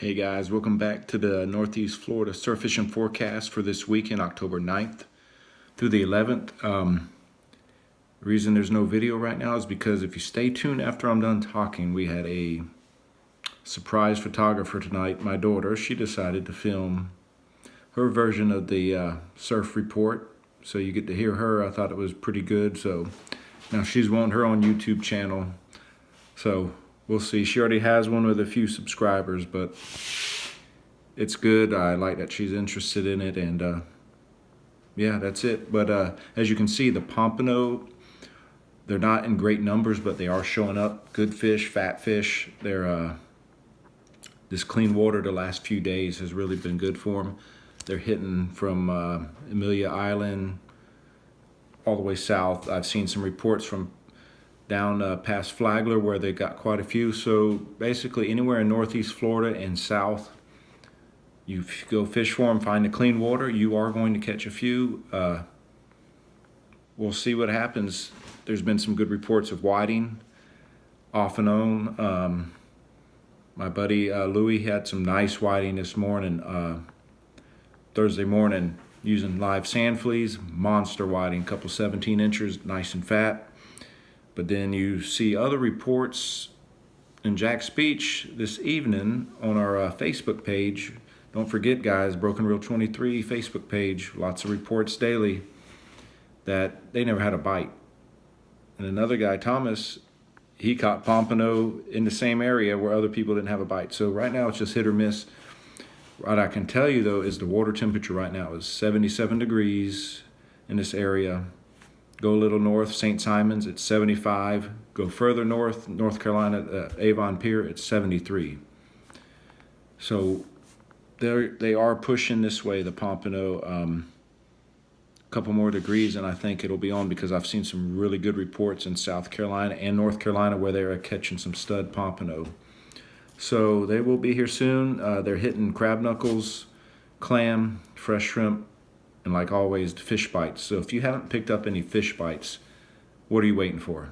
Hey guys, welcome back to the Northeast Florida surf fishing forecast for this weekend, October 9th through the 11th. The reason there's no video right now is because if you stay tuned after I'm done talking, we had a surprise photographer tonight. My daughter, she decided to film her version of the surf report, so you get to hear her. I thought it was pretty good, so now she's wanting her own YouTube channel. So we'll see. She already has one with a few subscribers, but it's good. I like that she's interested in it, and yeah, that's it. But as you can see, the Pompano, they're not in great numbers, but they are showing up. Good fish, fat fish. They're this clean water the last few days has really been good for them. They're hitting from Amelia Island all the way south. I've seen some reports from down past Flagler where they got quite a few. So basically anywhere in Northeast Florida and south, you go fish for them, find the clean water, you are going to catch a few. We'll see what happens. There's been some good reports of whiting off and on. My buddy Louie had some nice whiting this morning, Thursday morning, using live sand fleas, monster whiting, couple 17 inches, nice and fat. But then you see other reports in Jack's Beach this evening on our Facebook page. Don't forget, guys, Broken Reel 23 Facebook page, lots of reports daily that they never had a bite. And another guy, Thomas, he caught Pompano in the same area where other people didn't have a bite. So right now it's just hit or miss. What I can tell you, though, is the water temperature right now is 77 degrees in this area. Go a little north, St. Simons, it's 75. Go further north, North Carolina, Avon Pier, it's 73. So they are pushing this way, the Pompano. A couple more degrees, and I think it'll be on, because I've seen some really good reports in South Carolina and North Carolina where they are catching some stud Pompano. So they will be here soon. They're hitting crab knuckles, clam, fresh shrimp, and like always, fish bites. So if you haven't picked up any fish bites, what are you waiting for?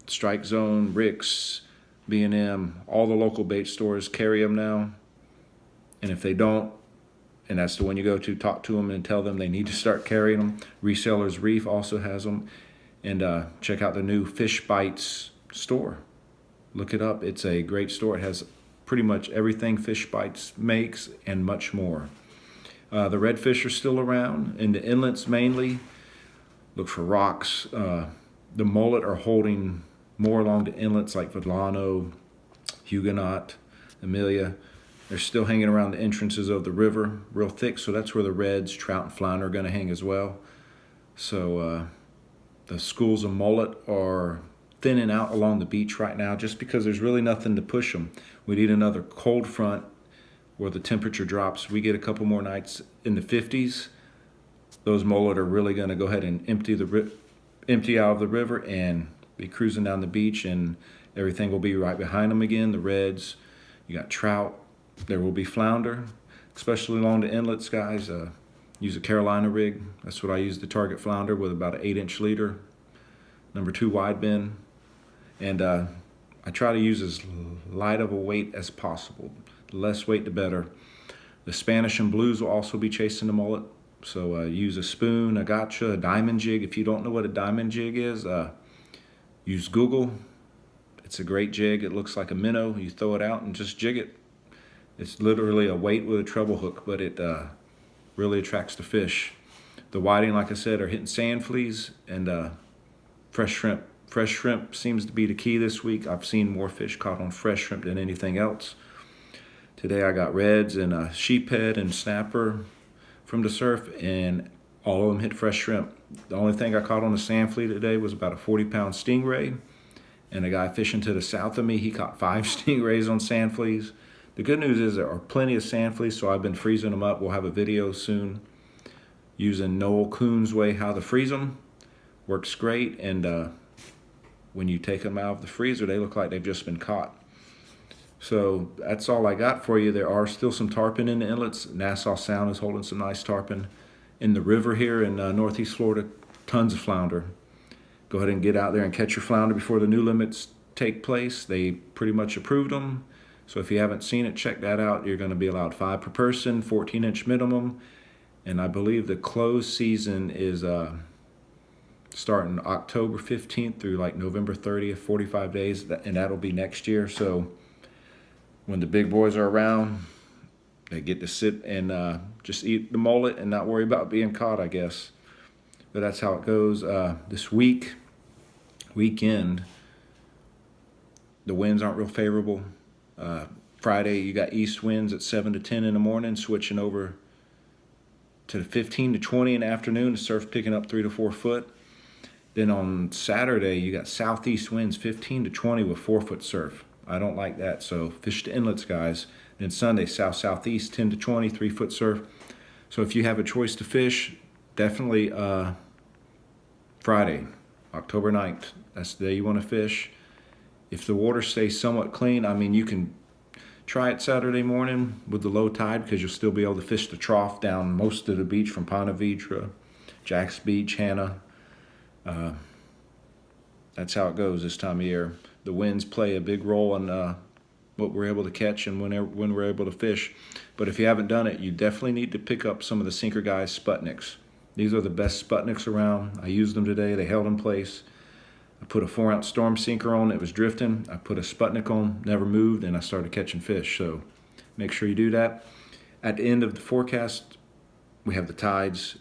Strike Zone, Rick's, B&M, all the local bait stores carry them now. And if they don't, and that's the one you go to, talk to them and tell them they need to start carrying them. Resellers Reef also has them. And check out the new Fish Bites store. Look it up. It's a great store. It has pretty much everything Fish Bites makes and much more. The redfish are still around. In the inlets mainly, look for rocks. The mullet are holding more along the inlets like Vidlano, Huguenot, Amelia. They're still hanging around the entrances of the river real thick, so that's where the reds, trout, and flounder are going to hang as well. So the schools of mullet are thinning out along the beach right now just because there's really nothing to push them. We need another cold front where the temperature drops. We get a couple more nights in the 50s. Those mullet are really going to go ahead and empty out of the river and be cruising down the beach, and everything will be right behind them again. The reds, you got trout. There will be flounder, especially along the inlets, guys. Use a Carolina rig. That's what I use to target flounder, with about an 8-inch leader, number 2 wide bend. And I try to use as light of a weight as possible. The less weight, the better. The Spanish and blues will also be chasing the mullet. So use a spoon, a gotcha, a diamond jig. If you don't know what a diamond jig is, use Google. It's a great jig. It looks like a minnow. You throw it out and just jig it. It's literally a weight with a treble hook, but it really attracts the fish. The whiting, like I said, are hitting sand fleas and fresh shrimp. Fresh shrimp seems to be the key this week. I've seen more fish caught on fresh shrimp than anything else. Today I got reds and a sheephead and snapper from the surf, and all of them hit fresh shrimp. The only thing I caught on the sand flea today was about a 40-pound stingray, and a guy fishing to the south of me, he caught 5 stingrays on sand fleas. The good news is there are plenty of sand fleas, so I've been freezing them up. We'll have a video soon using Noel Kuhn's way how to freeze them. Works great, and when you take them out of the freezer, they look like they've just been caught. So that's all I got for you. There are still some tarpon in the inlets. Nassau Sound is holding some nice tarpon. In the river here in Northeast Florida, tons of flounder. Go ahead and get out there and catch your flounder before the new limits take place. They pretty much approved them. So if you haven't seen it, check that out. You're going to be allowed 5 per person, 14-inch minimum. And I believe the closed season is starting October 15th through like November 30th, 45 days, and that'll be next year. So when the big boys are around, they get to sit and just eat the mullet and not worry about being caught, I guess. But that's how it goes. This weekend, the winds aren't real favorable. Friday, you got east winds at 7 to 10 in the morning, switching over to 15 to 20 in the afternoon. The surf picking up 3 to 4 foot. Then on Saturday, you got southeast winds 15 to 20 with 4-foot surf. I don't like that, so fish the inlets, guys. Then Sunday, south-southeast 10 to 20, 3-foot surf. So if you have a choice to fish, definitely Friday, October 9th. That's the day you want to fish. If the water stays somewhat clean, I mean, you can try it Saturday morning with the low tide because you'll still be able to fish the trough down most of the beach from Ponte Vedra, Jack's Beach, Hannah. That's how it goes this time of year. The winds play a big role in what we're able to catch and when we're able to fish. But if you haven't done it, you definitely need to pick up some of the Sinker Guys Sputniks. These are the best Sputniks around. I used them today. They held in place. I put a 4-ounce storm sinker on. It was drifting. I put a Sputnik on, never moved, and I started catching fish. So make sure you do that. At the end of the forecast, we have the tides.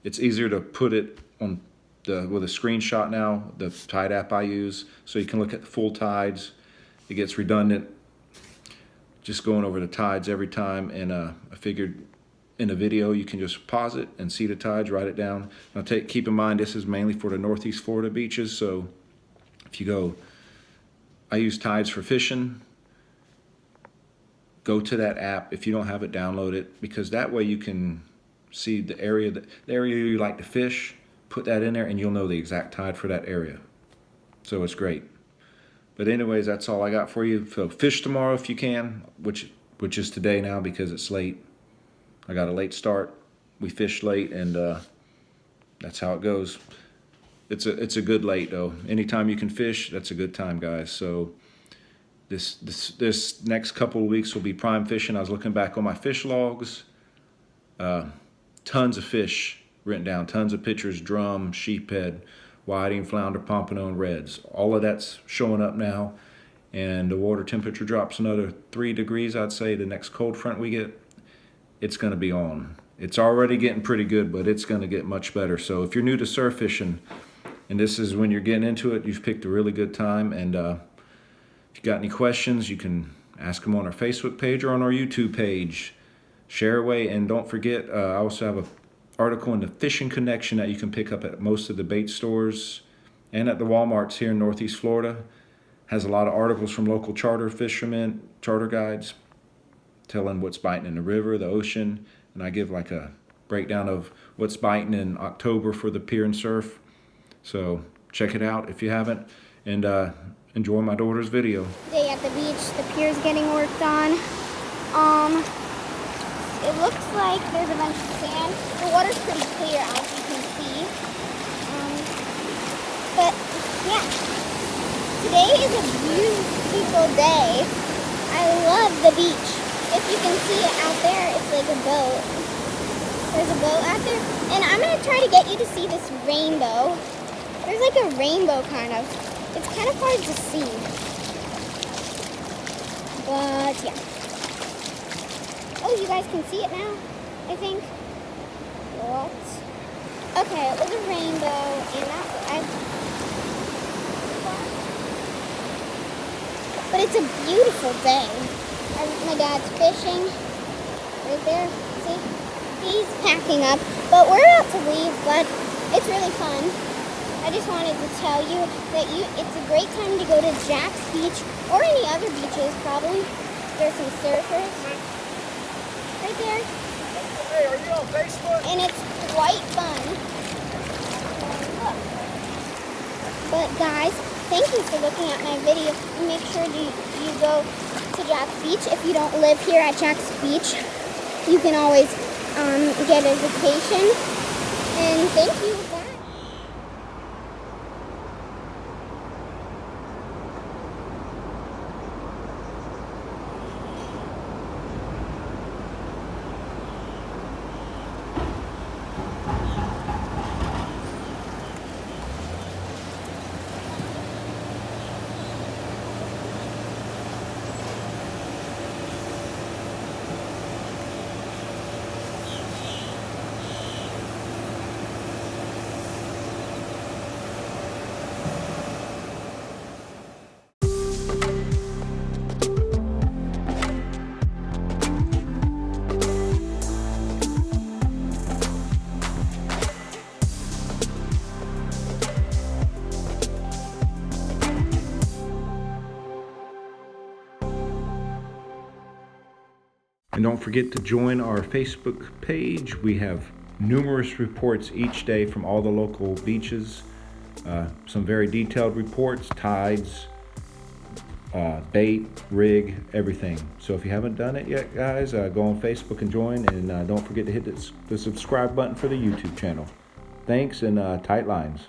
It's easier to put it on with a screenshot now, the tide app I use, so you can look at the full tides. It gets redundant just going over the tides every time, and I figured in a video you can just pause it and see the tides, write it down. Now keep in mind this is mainly for the Northeast Florida beaches, so if you go, I use tides for fishing. Go to that app. If you don't have it, download it, because that way you can see the area you like to fish, put that in there, and you'll know the exact tide for that area. So it's great. But anyways, that's all I got for you. So fish tomorrow if you can, which is today now because it's late. I got a late start. We fished late, and that's how it goes. It's a good late though. Anytime you can fish, that's a good time, guys. So this next couple of weeks will be prime fishing. I was looking back on my fish logs. Tons of fish written down. Tons of pictures: drum, sheephead, whiting, flounder, pompano, and reds. All of that's showing up now, and the water temperature drops another 3 degrees. I'd say the next cold front we get, it's going to be on. It's already getting pretty good, but it's going to get much better. So if you're new to surf fishing, and this is when you're getting into it, you've picked a really good time. And if you got any questions, you can ask them on our Facebook page or on our YouTube page. Share away, and don't forget, I also have an article in the Fishing Connection that you can pick up at most of the bait stores and at the Walmarts here in Northeast Florida. Has a lot of articles from local charter fishermen, charter guides, telling what's biting in the river, the ocean, and I give like a breakdown of what's biting in October for the pier and surf. So check it out if you haven't, and enjoy my daughter's video. Today at the beach, the pier's getting worked on. It looks like there's a bunch of sand. The water's pretty clear, as you can see. But yeah, today is a beautiful day. I love the beach. If you can see it out there, it's like a boat. There's a boat out there. And I'm going to try to get you to see this rainbow. There's like a rainbow kind of. It's kind of hard to see. But yeah. Oh, you guys can see it now, I think. What? Okay, it was a rainbow, and but it's a beautiful day. My dad's fishing right there. See? He's packing up, but we're about to leave, but it's really fun. I just wanted to tell you that it's a great time to go to Jack's Beach or any other beaches, probably. There's some surfers right there. Hey, are you on Facebook? And it's quite fun. But guys, thank you for looking at my video. And make sure you go to Jack's Beach. If you don't live here at Jack's Beach, you can always get a vacation. And thank you. Bye. don't forget to join our Facebook page. We have numerous reports each day from all the local beaches. Some very detailed reports, tides, bait, rig, everything. So if you haven't done it yet, guys, go on Facebook and join. And don't forget to hit the subscribe button for the YouTube channel. Thanks, and tight lines.